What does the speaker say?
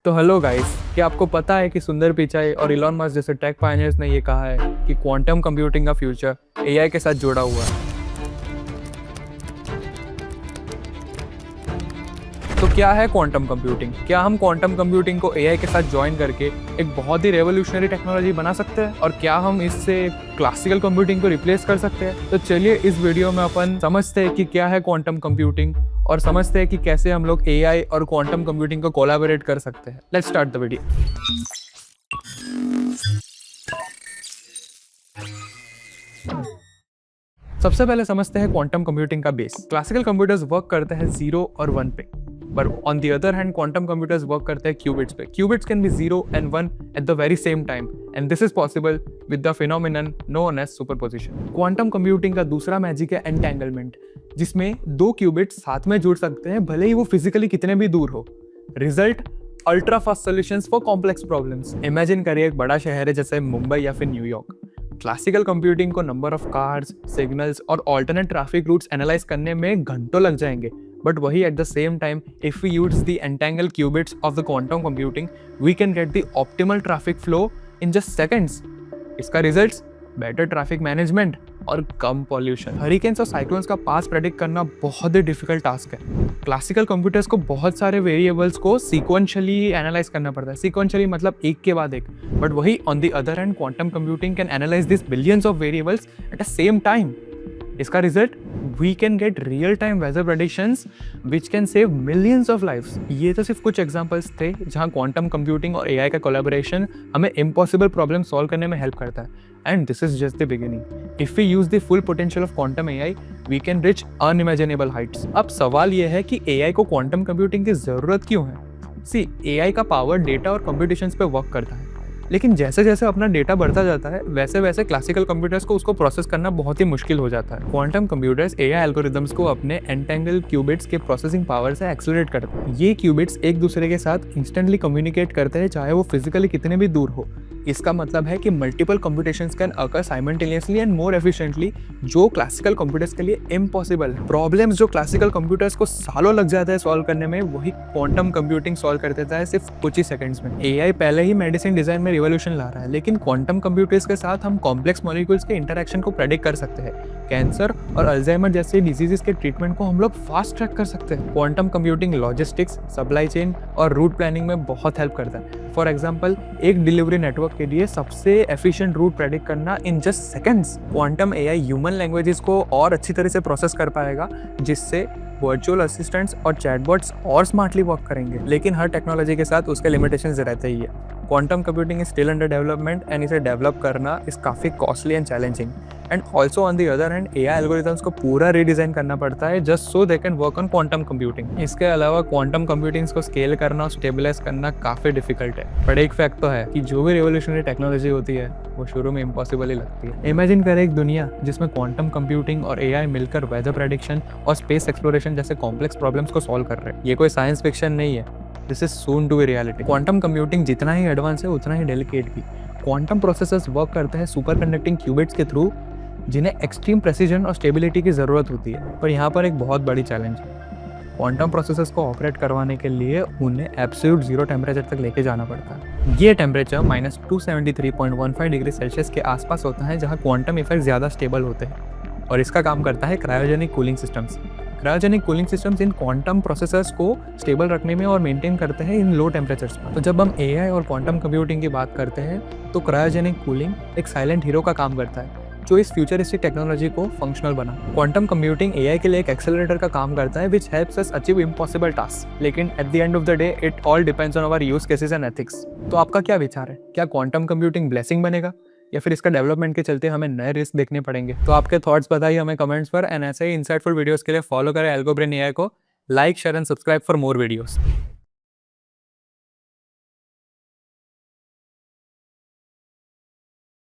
तो hello guys, क्या आपको पता है कि सुंदर पिचाई और इलॉन मस्क जैसे टेक पायनियर्स ने ये कहा है कि क्वांटम कंप्यूटिंग का फ्यूचर एआई के साथ जुड़ा हुआ है। तो क्या है क्वांटम कंप्यूटिंग? क्या हम क्वांटम कंप्यूटिंग को एआई के साथ ज्वाइन करके एक बहुत ही रेवोल्यूशनरी टेक्नोलॉजी बना सकते हैं? और क्या हम इससे क्लासिकल कंप्यूटिंग को रिप्लेस कर सकते हैं? तो चलिए इस वीडियो में अपन समझते हैं कि क्या है क्वांटम कंप्यूटिंग और समझते हैं कि कैसे हम लोग एआई और क्वांटम कंप्यूटिंग को कोलैबोरेट कर सकते हैं। Let's start the video. सबसे पहले समझते हैं क्वांटम कंप्यूटिंग का बेस। क्लासिकल कंप्यूटर्स वर्क करते हैं 0 और 1 पे, but on the other hand quantum computers work करते हैं क्यूबिट्स पे। Qubits can be 0 and 1 at the very same time and this is possible with the phenomenon known as superposition. Quantum computing का दूसरा magic है entanglement, जिसमें दो qubits साथ में जुड़ सकते हैं भले ही वो फिजिकली कितने भी दूर हो। Result ultra fast solutions for complex problems. Imagine करिए एक बड़ा शहर है जैसे मुंबई या फिर न्यूयॉर्क। क्लासिकल कंप्यूटिंग को नंबर ऑफ कार्स, सिग्नल्स और ऑल्टरनेट ट्रैफिक रूट्स एनालाइज करने में घंटों लग जाएंगे, बट वही at the same time if we use the entangle qubits of the quantum computing we can get the optimal traffic flow in just seconds. इसका results better traffic management और कम pollution. Hurricanes और cyclones का पास predict करना बहुत ही difficult task है। Classical computers को बहुत सारे वेरिएबल्स को सीक्वेंशियली एनालाइज करना पड़ता है। सीक्वेंशियली मतलब एक के बाद एक, बट वही on the other hand quantum computing can analyse this billions of variables at the same time. इसका result we can get real time weather predictions which can save millions of lives. ये तो सिर्फ कुछ examples थे जहां quantum computing और AI का collaboration हमें इम्पॉसिबल प्रॉब्लम सॉल्व करने में हेल्प करता है। And this is just the beginning. If we use the full potential of quantum AI we can reach unimaginable heights. अब सवाल यह है कि एआई को क्वांटम कंप्यूटिंग की जरूरत क्यों है? सी, एआई का पावर डेटा और कंप्यूटेशंस पे वर्क करता है, लेकिन जैसे जैसे अपना डेटा बढ़ता जाता है वैसे वैसे क्लासिकल कंप्यूटर्स को उसको प्रोसेस करना बहुत ही मुश्किल हो जाता है। क्वांटम कंप्यूटर्स एआई एल्गोरिदम्स को अपने एंटेंगल क्यूबिट्स के प्रोसेसिंग पावर से एक्सेलरेट करते हैं। ये क्यूबिट्स एक दूसरे के साथ इंस्टेंटली कम्युनिकेट करते हैं चाहे वो फिजिकली कितने भी दूर हो। इसका मतलब है कि multiple computations can occur simultaneously and more efficiently, जो क्लासिकल कंप्यूटर्स के लिए इम्पॉसिबल है। प्रॉब्लम्स जो क्लासिकल कंप्यूटर्स को सालों लग जाता है सॉल्व करने में, वही क्वांटम कंप्यूटिंग सॉल्व कर देता है सिर्फ कुछ ही सेकंड्स में। एआई पहले ही मेडिसिन डिजाइन में रिवॉल्यूशन ला रहा है, लेकिन क्वांटम कंप्यूटर्स के साथ हम कॉम्प्लेक्स मॉलिक्यूल्स के इंटरेक्शन को प्रेडिक्ट कर सकते हैं। कैंसर और अल्जाइमर जैसे डिजीजेस के ट्रीटमेंट को हम लोग फास्ट ट्रैक कर सकते हैं। Quantum computing logistics, supply chain और रूट प्लानिंग में बहुत हेल्प करता है। फॉर एग्जाम्पल, एक डिलीवरी नेटवर्क के लिए सबसे एफिशिएंट रूट प्रेडिक्ट करना इन just seconds. Quantum AI human languages को और अच्छी तरह से प्रोसेस कर पाएगा, जिससे वर्चुअल असिस्टेंट्स और चैटबॉट्स और स्मार्टली वर्क करेंगे। लेकिन हर टेक्नोलॉजी के साथ उसके लिमिटेशंस रहते ही है। Quantum computing is still under development and इसे डेवलप करना इस काफ़ी costly and challenging. And also on the other hand AI algorithms को पूरा रीडिज़ाइन करना पड़ता है just so they can work on quantum computing. इसके अलावा क्वांटम कंप्यूटिंग्स को स्केल करना और स्टेबलाइज करना काफ़ी डिफिकल्ट है। पर एक फैक्ट तो है कि जो भी रिवोल्यूशनरी टेक्नोलॉजी होती है वो शुरू में इम्पॉसिबल ही लगती है। इमेजिन करें एक दुनिया जिसमें क्वांटम कंप्यूटिंग और एआई मिलकर वेदर प्रेडिक्शन और स्पेस एक्सप्लोरेशन जैसे कॉम्प्लेक्स प्रॉब्लम्स को सॉल्व कर रहे हैं। ये कोई साइंस फिक्शन नहीं है, this is soon to be reality. Quantum computing जितना ही एडवांस है उतना ही डेलिकेट भी। क्वांटम प्रोसेसर्स वर्क करते हैं सुपर कंडक्टिंग क्यूबिट्स के थ्रू, जिन्हें एक्सट्रीम प्रेसिजन और स्टेबिलिटी की ज़रूरत होती है। पर यहाँ पर एक बहुत बड़ी चैलेंज है। क्वांटम प्रोसेसर्स को ऑपरेट करवाने के लिए उन्हें एब्सोल्यूट जीरो टेम्परेचर तक लेके जाना पड़ता है। ये टेम्परेचर -273.15 डिग्री सेल्सियस के आसपास होता है, जहाँ क्वांटम इफेक्ट ज़्यादा स्टेबल होते हैं। और इसका काम करता है cryogenic cooling systems. Cryogenic cooling systems in quantum processors को स्टेबल रखने में और मेंटेन करते हैं इन लो टेम्परेचर्स पर। तो जब हम एआई और क्वांटम कंप्यूटिंग की बात करते हैं तो क्रायोजेनिक कूलिंग एक साइलेंट हीरो का काम करता है, जो इस फ्यूचरिस्टिक टेक्नोलॉजी को फंक्शनल बना। क्वांटम कंप्यूटिंग एआई के लिए एक एक्सेलरेटर का काम करता है which helps us achieve impossible task. लेकिन at the end of the day it all depends on our use cases and ethics. तो आपका क्या विचार है? क्या क्वांटम कंप्यूटिंग ब्लेसिंग बनेगा या फिर इसका डेवलपमेंट के चलते हमें नए रिस्क देखने पड़ेंगे? तो आपके थॉट्स बताइए हमें कमेंट्स पर। एंड ऐसे ही इंसाइटफुल वीडियोस के लिए फॉलो करें एल्गो ब्रेन एआई को। Like, share and subscribe for more videos.